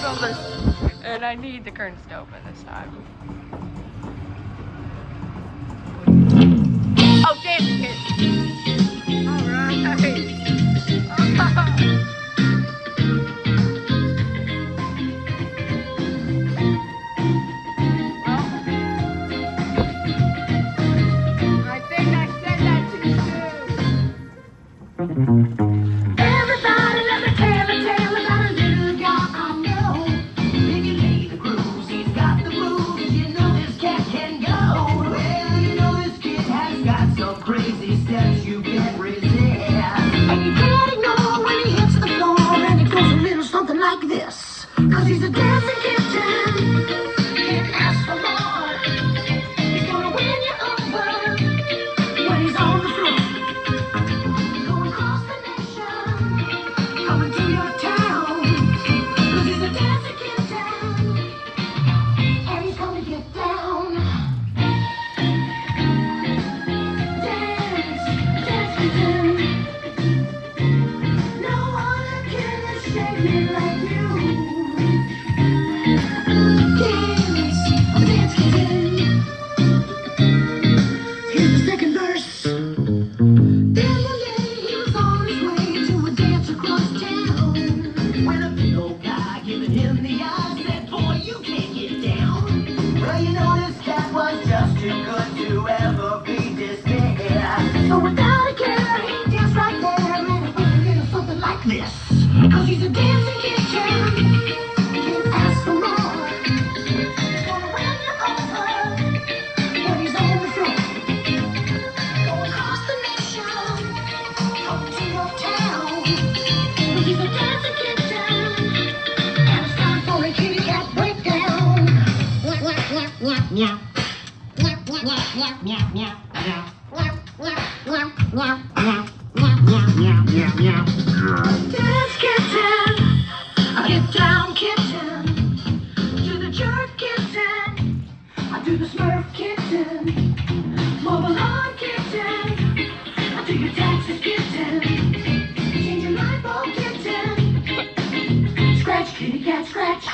on this, and I need the curtains to open this time. Oh, damn it! All right. I think I said that too soon. Everybody let me tell a tale about a little guy I know. If you lay the grooves, he's got the moves. You know this cat can go. Well, you know this kid has got some crazy steps you can't resist. And you can't ignore when he hits the floor, and it goes a little something like this. 'Cause he's a dancing kitten. Can't ask for more. He's gonna win you over when he's on the floor. Going across the nation, coming to your town. 'Cause he's a dancing kitten, and he's gonna get down. Dance, dance kitten. No one can shake me like you. Dance, dance kitten. Here's the second verse. Then one day he was on his way to a dance across town, when a big old guy giving him the eye said, "Boy, you can't get down." Well, you know this cat was just too good to ever be dismissed. So without a care, he danced right there, and it went a little something like this. 'Cause he's a dancing kitten, can't ask for more. He's gonna win you over when he's on the floor. Going across the nation, coming to your town. 'Cause he's a dancing kitten, and it's time for a kitty cat breakdown. Meow, meow, meow, meow. Meow, meow, meow, meow, meow, meow. Meow, meow, meow, meow, meow. Meow, meow, meow, meow, meow. Dance kitten, get down kitten. Do the jerk kitten, do the smurf kitten. Mobile home kitten, do your taxes kitten. Change your light bulb kitten. Scratch kitty cat scratch.